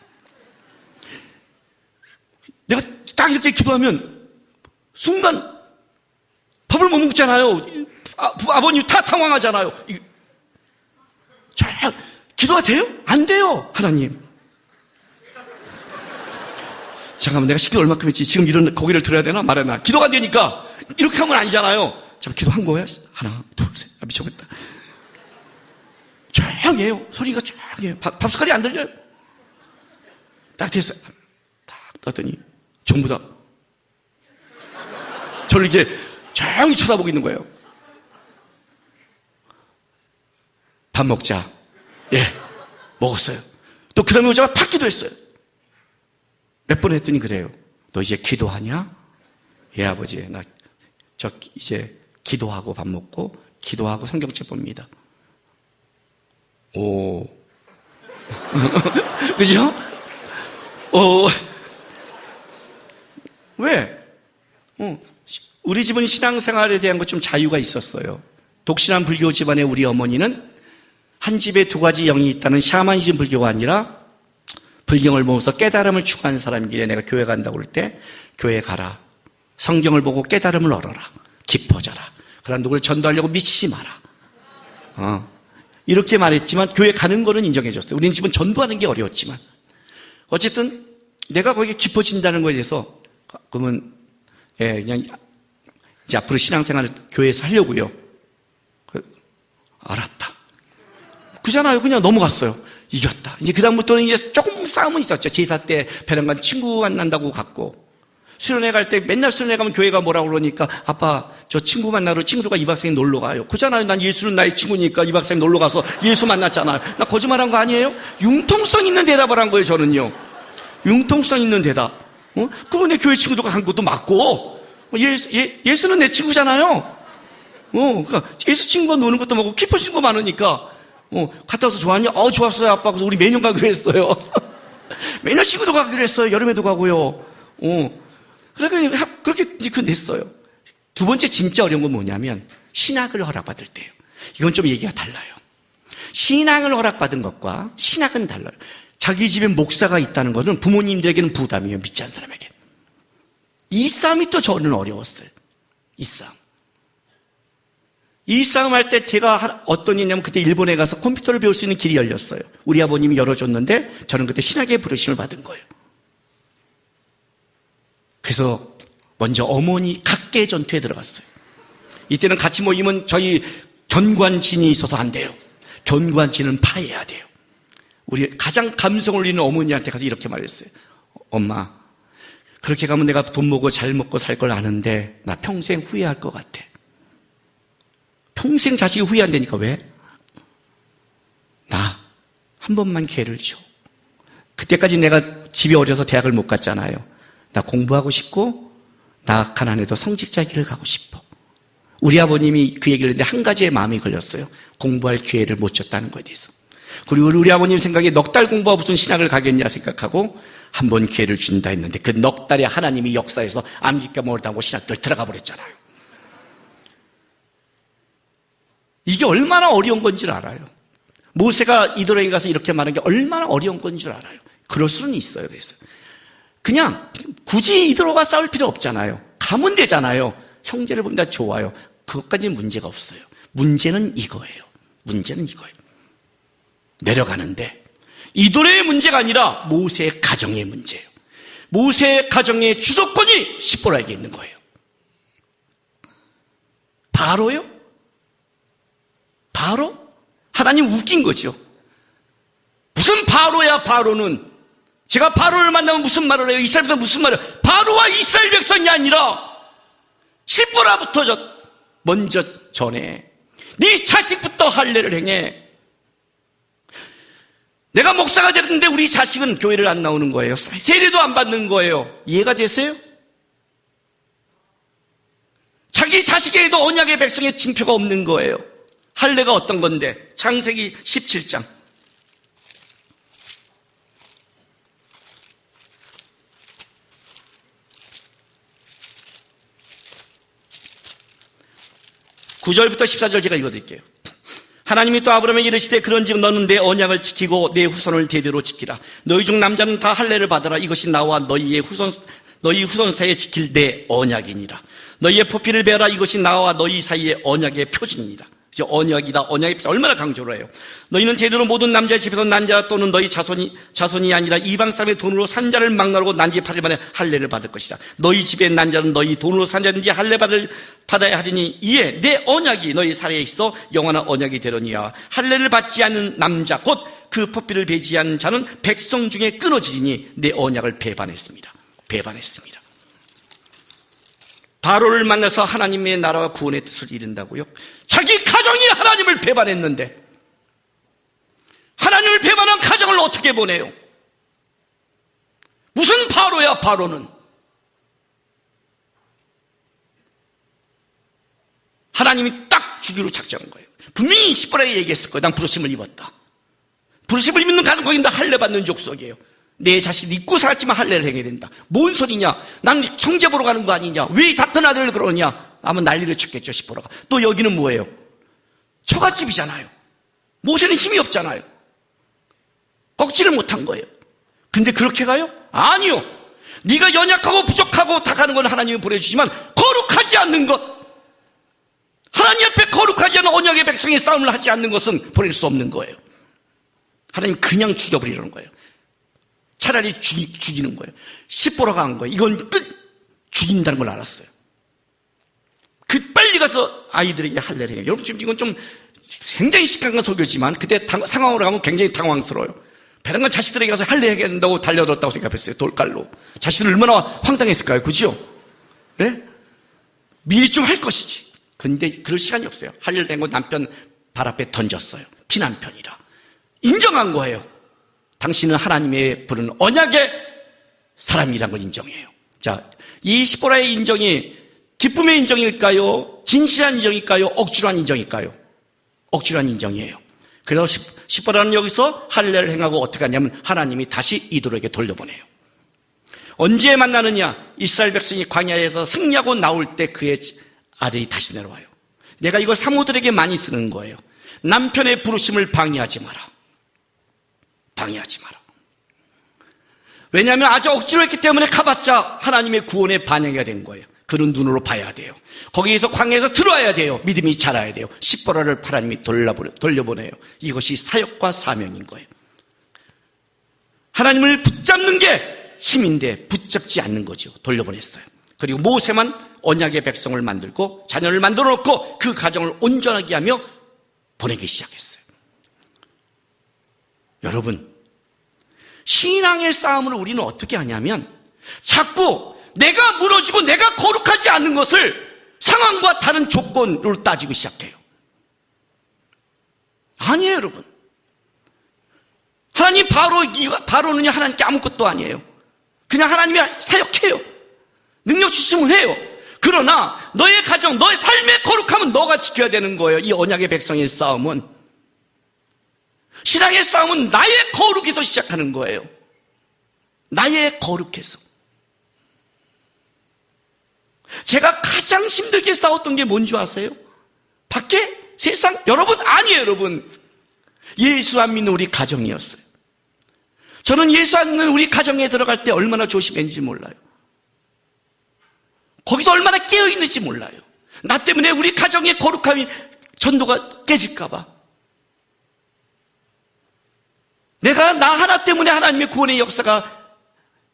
내가 딱 이렇게 기도하면 순간 밥을 못 먹잖아요. 아버님 다 당황하잖아요. 기도가 돼요? 안 돼요. 하나님. 잠깐만, 내가 식기도 얼마큼 했지? 지금 이런 고개를 들어야 되나 말해야 되나? 기도가 되니까 이렇게 하면 아니잖아요. 잠깐 기도한 거야? 하나, 둘, 셋. 미쳐겠다. 조용히 해요. 소리가 조용히 해요. 밥 숟갈이 안 들려요. 딱 됐어요. 딱 떴더니 전부 다 저를 이렇게 조용히 쳐다보고 있는 거예요. 밥 먹자. 예, 먹었어요. 또 그 다음에 오자마자 팍 기도했어요. 몇 번 했더니 그래요. 너 이제 기도하냐? 예, 아버지. 저 이제 기도하고 밥 먹고 기도하고 성경책 봅니다. 오. 그죠? 왜? 우리 집은 신앙생활에 대한 것 좀 자유가 있었어요. 독실한 불교 집안의 우리 어머니는 한 집에 두 가지 영이 있다는 샤머니즘 불교가 아니라 불경을 보면서 깨달음을 추구하는 사람이길래 내가 교회 간다고 그럴 때 교회 가라. 성경을 보고 깨달음을 얻어라. 깊어져라. 그러나 누굴 전도하려고 미치지 마라. 이렇게 말했지만 교회 가는 거는 인정해줬어요. 우리는 집은 전도하는 게 어려웠지만 어쨌든 내가 거기에 깊어진다는 거에 대해서 그러면 그냥 이제 앞으로 신앙생활을 교회에서 하려고요. 알았다. 그잖아요. 그냥 넘어갔어요. 이겼다. 이제 그다음부터는 이제 조금 싸움은 있었죠. 제사 때 배령간 친구 만난다고 갔고 수련회 갈 때 맨날 수련회 가면 교회가 뭐라고 그러니까 아빠 저 친구 만나러 친구들과 2박 3일 놀러 가요. 그잖아요. 난 예수는 나의 친구니까 2박 3일 놀러 가서 예수 만났잖아요. 나 거짓말한 거 아니에요? 융통성 있는 대답을 한 거예요. 저는요. 융통성 있는 대답. 그리고 내 교회 친구들과 간 것도 맞고 예수는 내 친구잖아요. 그러니까 예수 친구가 노는 것도 많고 깊어진 거 많으니까 갔다 와서 좋았냐? 좋았어요 아빠. 그래서 우리 매년 가기로 했어요. 매년 친구도 가기로 했어요. 여름에도 가고요. 그러니까 그렇게 냈어요. 두 번째 진짜 어려운 건 뭐냐면 신학을 허락받을 때예요. 이건 좀 얘기가 달라요. 신앙을 허락받은 것과 신학은 달라요. 자기 집에 목사가 있다는 것은 부모님들에게는 부담이에요. 믿지 않는 사람에게. 이 싸움이 또 저는 어려웠어요. 이 싸움 할 때 제가 어떤 일이냐면 그때 일본에 가서 컴퓨터를 배울 수 있는 길이 열렸어요. 우리 아버님이 열어줬는데 저는 그때 신학의 부르심을 받은 거예요. 그래서 먼저 어머니 각계 전투에 들어갔어요. 이때는 같이 모이면 저희 견관진이 있어서 안 돼요. 견관진은 파해야 돼요. 우리 가장 감성을 울리는 어머니한테 가서 이렇게 말했어요. 엄마, 그렇게 가면 내가 돈 모고 잘 먹고 살 걸 아는데 나 평생 후회할 것 같아. 평생 자식이 후회한다니까 왜? 나 한 번만 기회를 줘. 그때까지 내가 집이 어려서 대학을 못 갔잖아요. 나 공부하고 싶고 나 가난해도 성직자 길을 가고 싶어. 우리 아버님이 그 얘기를 했는데 한 가지의 마음이 걸렸어요. 공부할 기회를 못 줬다는 거에 대해서. 그리고 우리 아버님 생각에 넉 달 공부하고 무슨 신학을 가겠냐 생각하고 한 번 기회를 준다 했는데 그 넉 달에 하나님이 역사에서 암기가 멀다고 신학교를 들어가 버렸잖아요. 이게 얼마나 어려운 건지를 알아요. 모세가 이도령에 가서 이렇게 말한 게 얼마나 어려운 건 줄 알아요. 그럴 수는 있어요. 그래서 그냥 굳이 이들어가 싸울 필요 없잖아요. 가면 되잖아요. 형제를 보면 다 좋아요. 그것까지는 문제가 없어요. 문제는 이거예요. 문제는 이거예요. 내려가는데 이돌의 문제가 아니라 모세의 가정의 문제예요. 모세의 가정의 주도권이 십보라에게 있는 거예요. 바로요? 바로? 하나님 웃긴 거죠. 무슨 바로야 바로는. 제가 바로를 만나면 무슨 말을 해요? 이스라엘 백성 무슨 말을 해요? 바로와 이스라엘 백성이 아니라 십보라부터 먼저 전해. 네 자식부터 할례를 행해. 내가 목사가 됐는데 우리 자식은 교회를 안 나오는 거예요. 세례도 안 받는 거예요. 이해가 되세요? 자기 자식에게도 언약의 백성의 징표가 없는 거예요. 할례가 어떤 건데? 창세기 17장. (9절부터) 14절 제가 읽어드릴게요. 하나님이 또 아브라함에게 이르시되 그런즉 너는 내 언약을 지키고 내 후손을 대대로 지키라. 너희 중 남자는 다 할례를 받으라. 이것이 나와 너희 후손 사이에 지킬 내 언약이니라. 너희의 포피를 베어라. 이것이 나와 너희 사이의 언약의 표징이니라. 언약이다. 언약의 표징. 얼마나 강조를 해요. 너희는 대대로 모든 남자의 집에서 난자 또는 너희 자손이 아니라 이방 사람의 돈으로 산자를 막나르고 난지 8일 만에 할례를 받을 것이다. 너희 집의 난자는 너희 돈으로 산자든지 할례 받아야 하리니 이에 내 언약이 너희 사이에 있어 영원한 언약이 되려니와 할례를 받지 않는 남자 곧 그 포피를 배제한 자는 백성 중에 끊어지리니 내 언약을 배반했습니다. 바로를 만나서 하나님의 나라와 구원의 뜻을 이룬다고요? 자기 가정이 하나님을 배반했는데 하나님을 배반한 가정을 어떻게 보내요? 무슨 바로야 바로는? 하나님이 딱 주기로 작정한 거예요. 분명히 십보라에게 얘기했을 거예요. 난 부르심을 입었다. 부르심을 입는 가족인데 할례 받는 족속이에요. 내 자식이 입고 살았지만 할례를 행해야 된다. 뭔 소리냐? 난 형제 보러 가는 거 아니냐? 왜 같은 아들을 그러냐? 아마 난리를 쳤겠죠, 십보라가. 또 여기는 뭐예요? 처갓집이잖아요. 모세는 힘이 없잖아요. 꺾지를 못한 거예요. 근데 그렇게 가요? 아니요. 네가 연약하고 부족하고 다 가는 건 하나님이 보내주시지만 거룩하지 않는 것, 하나님 앞에 거룩하지 않은 언약의 백성의 싸움을 하지 않는 것은 보낼 수 없는 거예요. 하나님 그냥 죽여버리려는 거예요. 차라리 죽이는 거예요. 십보라가 한 거예요. 이건 죽인다는 걸 알았어요. 빨리 가서 아이들에게 할례를 해요. 여러분 지금 이건 좀 굉장히 심각한 설교지만 그때 상황으로 가면 굉장히 당황스러워요. 베란가 자식들에게 가서 할례해야 된다고 달려들었다고 생각했어요. 돌깔로. 자식들 얼마나 황당했을까요? 그죠? 네? 미리 좀 할 것이지. 근데 그럴 시간이 없어요. 할례를 한 거 남편 발 앞에 던졌어요. 피난편이라. 인정한 거예요. 당신은 하나님의 부른 언약의 사람이란 걸 인정해요. 자, 이 십보라의 인정이 기쁨의 인정일까요? 진실한 인정일까요? 억지로 한 인정일까요? 억지로 한 인정이에요. 그래서 십보라는 여기서 할례를 행하고 어떻게 하냐면 하나님이 다시 이들에게 돌려보내요. 언제 만나느냐? 이스라엘 백성이 광야에서 승리하고 나올 때 그의 아들이 다시 내려와요. 내가 이걸 사모들에게 많이 쓰는 거예요. 남편의 부르심을 방해하지 마라. 왜냐하면 아주 억지로 했기 때문에 가봤자 하나님의 구원의 반영이 된 거예요. 그런 눈으로 봐야 돼요. 거기에서 광야에서 들어와야 돼요. 믿음이 자라야 돼요. 십보라를 하나님이 돌려보내요. 이것이 사역과 사명인 거예요. 하나님을 붙잡는 게 힘인데 붙잡지 않는 거죠. 돌려보냈어요. 그리고 모세만 언약의 백성을 만들고 자녀를 만들어 놓고 그 가정을 온전하게 하며 보내기 시작했어요. 여러분, 신앙의 싸움을 우리는 어떻게 하냐면 자꾸 내가 무너지고 내가 거룩하지 않는 것을 상황과 다른 조건으로 따지고 시작해요. 아니에요, 여러분. 하나님 바로는요, 하나님께 아무것도 아니에요. 그냥 하나님이 사역해요. 능력 주시면 해요. 그러나 너의 가정, 너의 삶의 거룩함은 너가 지켜야 되는 거예요. 이 언약의 백성의 싸움은. 신앙의 싸움은 나의 거룩에서 시작하는 거예요. 나의 거룩에서. 제가 가장 힘들게 싸웠던 게 뭔지 아세요? 밖에? 세상? 여러분? 아니에요, 여러분. 예수 안 믿는 우리 가정이었어요. 저는 예수 안 믿는 우리 가정에 들어갈 때 얼마나 조심했는지 몰라요. 거기서 얼마나 깨어있는지 몰라요. 나 때문에 우리 가정의 거룩함이, 전도가 깨질까봐. 내가 나 하나 때문에 하나님의 구원의 역사가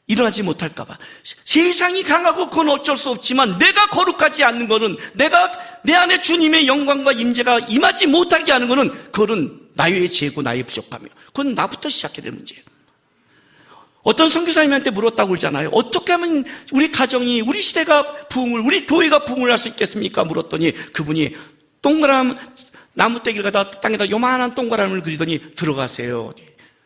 일어나지 못할까봐. 세상이 강하고 그건 어쩔 수 없지만 내가 거룩하지 않는 거는, 내가 내 안에 주님의 영광과 임재가 임하지 못하게 하는 거는, 그거는 나의 죄고 나의 부족함이에요. 그건 나부터 시작해야 될 문제예요. 어떤 선교사님한테 물었다고 그러잖아요. 어떻게 하면 우리 가정이, 우리 시대가 부흥을, 우리 교회가 부흥을 할 수 있겠습니까? 물었더니 그분이 동그란 나무떼기를 갖다 땅에다 요만한 동그라미를 그리더니 들어가세요.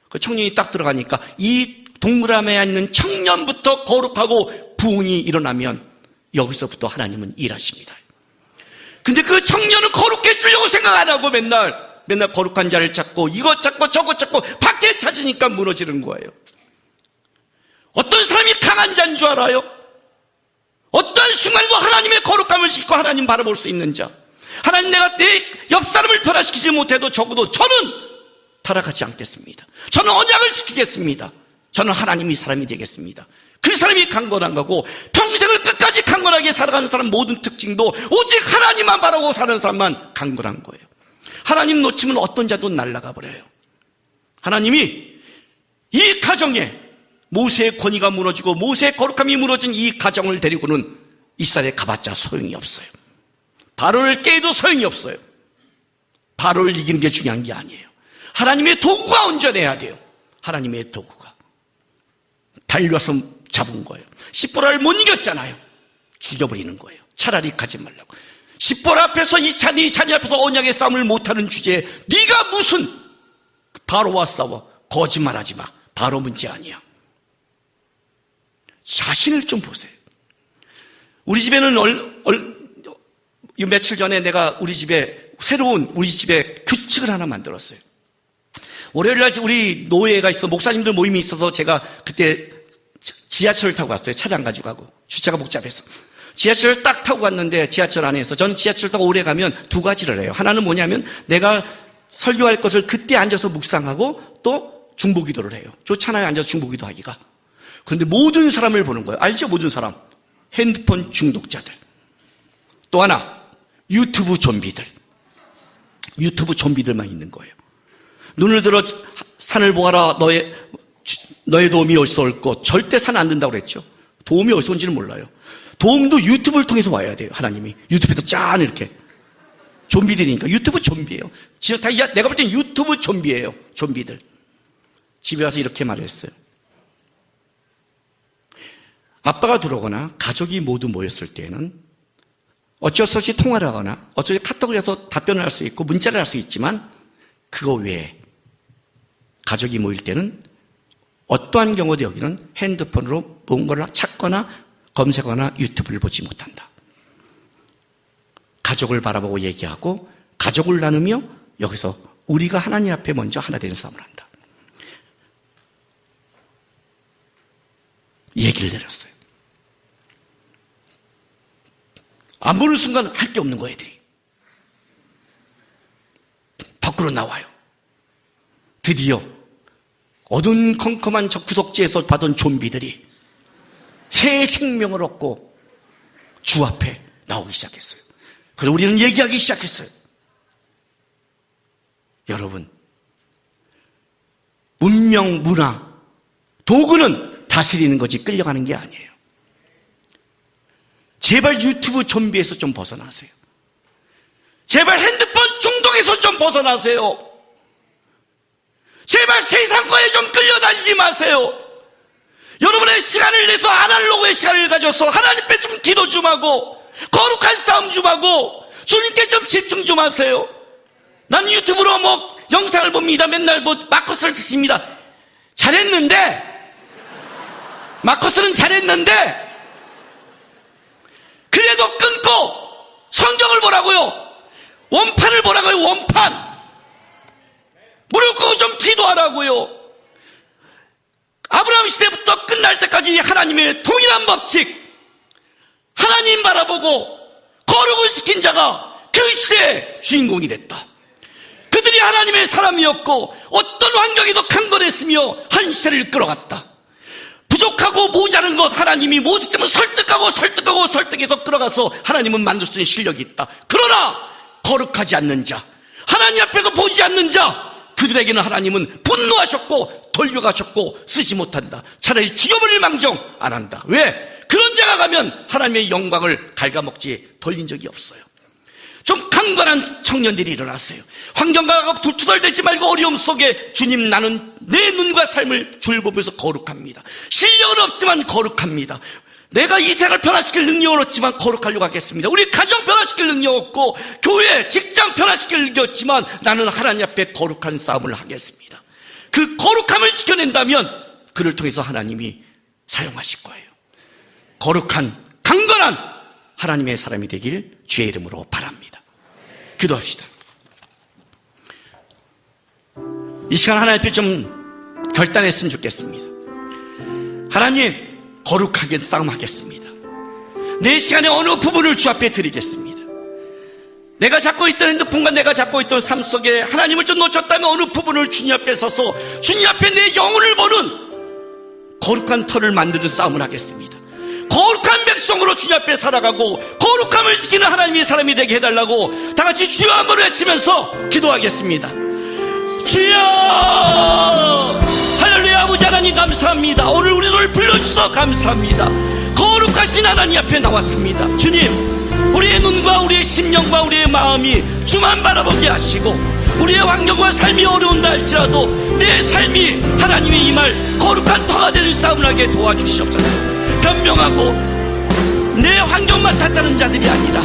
그 청년이 딱 들어가니까 이 동그라미에 있는 청년부터 거룩하고 부흥이 일어나면 여기서부터 하나님은 일하십니다. 근데 그 청년은 거룩해지려고 생각 안 하고 맨날 거룩한 자를 찾고 이것 찾고 저것 찾고 밖에 찾으니까 무너지는 거예요. 어떤 사람이 강한 자인 줄 알아요? 어떤 순간에도 하나님의 거룩함을 지키고 하나님 바라볼 수 있는 자. 하나님, 내가 내 옆 사람을 변화시키지 못해도 적어도 저는 타락하지 않겠습니다. 저는 언약을 지키겠습니다. 저는 하나님이 사람이 되겠습니다. 그 사람이 강건한 거고, 평생을 끝까지 강건하게 살아가는 사람 모든 특징도 오직 하나님만 바라고 사는 사람만 강건한 거예요. 하나님 놓치면 어떤 자도 날아가 버려요. 하나님이 이 가정에 모세의 권위가 무너지고 모세의 거룩함이 무너진 이 가정을 데리고는 이스라엘에 가봤자 소용이 없어요. 바로를 깨도 소용이 없어요. 바로를 이기는 게 중요한 게 아니에요. 하나님의 도구가 온전해야 돼요. 하나님의 도구가. 달려서 잡은 거예요. 십보라를 못 이겼잖아요. 죽여버리는 거예요. 차라리 가지 말라고. 십보라 앞에서 네 자녀 앞에서 언약의 싸움을 못하는 주제에 네가 무슨 바로와 싸워. 거짓말하지 마. 바로 문제 아니야. 자신을 좀 보세요. 우리 집에는 며칠 전에 내가 새로운 우리 집에 규칙을 하나 만들었어요. 월요일날 우리 노예가 있어, 목사님들 모임이 있어서 제가 그때 지하철을 타고 갔어요. 차량 가지고 가고. 주차가 복잡해서. 지하철을 딱 타고 갔는데 지하철 안에서, 저는 지하철 타고 오래 가면 두 가지를 해요. 하나는 뭐냐면 내가 설교할 것을 그때 앉아서 묵상하고 또 중보기도를 해요. 좋잖아요, 앉아서 중보기도 하기가. 그런데 모든 사람을 보는 거예요. 알죠? 모든 사람. 핸드폰 중독자들. 또 하나, 유튜브 좀비들. 유튜브 좀비들만 있는 거예요. 눈을 들어 산을 보아라. 너의 도움이 어디서 올 것. 절대 산 안 된다고 그랬죠. 도움이 어디서 온지는 몰라요. 도움도 유튜브를 통해서 와야 돼요. 하나님이. 유튜브에서 짠 이렇게. 좀비들이니까. 유튜브 좀비예요. 내가 볼 땐 유튜브 좀비예요. 좀비들. 집에 와서 이렇게 말했어요. 아빠가 들어오거나 가족이 모두 모였을 때는 어쩔 수 없이 통화를 하거나 어쩔 수 없이 카톡을 해서 답변을 할 수 있고 문자를 할 수 있지만 그거 외에 가족이 모일 때는 어떠한 경우도 여기는 핸드폰으로 뭔가를 찾거나 검색하거나 유튜브를 보지 못한다. 가족을 바라보고 얘기하고 가족을 나누며 여기서 우리가 하나님 앞에 먼저 하나 되는 싸움을 한다. 얘기를 내렸어요. 안 보는 순간 할 게 없는 거예요, 애들이. 밖으로 나와요. 드디어 어두컴컴한 저 구석지에서 받은 좀비들이 새 생명을 얻고 주 앞에 나오기 시작했어요. 그래서 우리는 얘기하기 시작했어요. 여러분, 문명, 문화, 도구는 다스리는 거지 끌려가는 게 아니에요. 제발 유튜브 좀비에서 좀 벗어나세요. 제발 핸드폰 중독에서 좀 벗어나세요. 제발 세상 거에 좀 끌려다니지 마세요. 여러분의 시간을 내서 아날로그의 시간을 가져서 하나님 앞에 좀 기도 좀 하고 거룩한 싸움 좀 하고 주님께 좀 집중 좀 하세요. 난 유튜브로 영상을 봅니다. 맨날 마커스를 듣습니다. 잘했는데, 마커스는 잘했는데 그래도 끊고 성경을 보라고요. 원판을 보라고요. 원판. 무릎 꿇고 좀 기도하라고요. 아브라함 시대부터 끝날 때까지 하나님의 동일한 법칙, 하나님 바라보고 거룩을 지킨 자가 그 시대의 주인공이 됐다. 그 그들이 하나님의 사람이었고 어떤 환경에도 강건했으며 한 시대를 끌어갔다. 부족하고 모자란 것 하나님이 모세처럼 설득해서 끌어가서 하나님은 만들 수 있는 실력이 있다. 그러나 거룩하지 않는 자, 하나님 앞에서 보지 않는 자, 그들에게는 하나님은 분노하셨고 돌려가셨고 쓰지 못한다. 차라리 죽여버릴 망정 안 한다. 왜? 그런 자가 가면 하나님의 영광을 갉아먹지 돌린 적이 없어요. 좀 강건한 청년들이 일어났어요. 환경과 투덜대지 말고 어려움 속에 주님, 나는 내 눈과 삶을 주를 보면서 거룩합니다. 실력은 없지만 거룩합니다. 내가 이 생을 변화시킬 능력은 없지만 거룩하려고 하겠습니다. 우리 가정 변화시킬 능력 없고 교회, 직장 변화시킬 능력 없지만 나는 하나님 앞에 거룩한 싸움을 하겠습니다. 그 거룩함을 지켜낸다면 그를 통해서 하나님이 사용하실 거예요. 거룩한, 강건한 하나님의 사람이 되길 주의 이름으로 바랍니다. 기도합시다. 이 시간 하나님 앞에 좀 결단했으면 좋겠습니다. 하나님, 거룩하게 싸움하겠습니다. 내 시간의 어느 부분을 주 앞에 드리겠습니다. 내가 잡고 있던 핸드폰과 내가 잡고 있던 삶 속에 하나님을 좀 놓쳤다면 어느 부분을 주님 앞에 서서 주님 앞에 내 영혼을 보는 거룩한 터를 만드는 싸움을 하겠습니다. 거룩한 백성으로 주님 앞에 살아가고 거룩함을 지키는 하나님의 사람이 되게 해달라고 다 같이 주여 한번 외치면서 기도하겠습니다. 주여! 할렐루야. 아버지 하나님 감사합니다. 오늘 우리를 불러주셔서 감사합니다. 거룩하신 하나님 앞에 나왔습니다. 주님, 우리의 눈과 우리의 심령과 우리의 마음이 주만 바라보게 하시고 우리의 환경과 삶이 어려운다 할지라도 내 삶이 하나님의 이 말 거룩한 터가 되는 싸움을 하게 도와주시옵소서. 변명하고 내 환경만 탓하는 자들이 아니라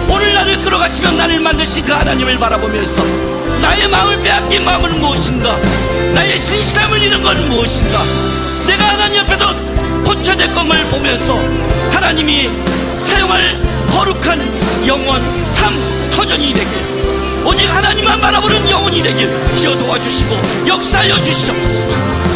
오늘 나를 끌어가시며 나를 만드신 그 하나님을 바라보면서 나의 마음을 빼앗긴 마음은 무엇인가, 나의 신실함을 잃은 것은 무엇인가, 내가 하나님 앞에서 고쳐야 될 것을 보면서 하나님이 사용할 거룩한 영원 삶 터전이 되길, 오직 하나님만 바라보는 영혼이 되길 주여 도와주시고 역사하여 주시옵소서.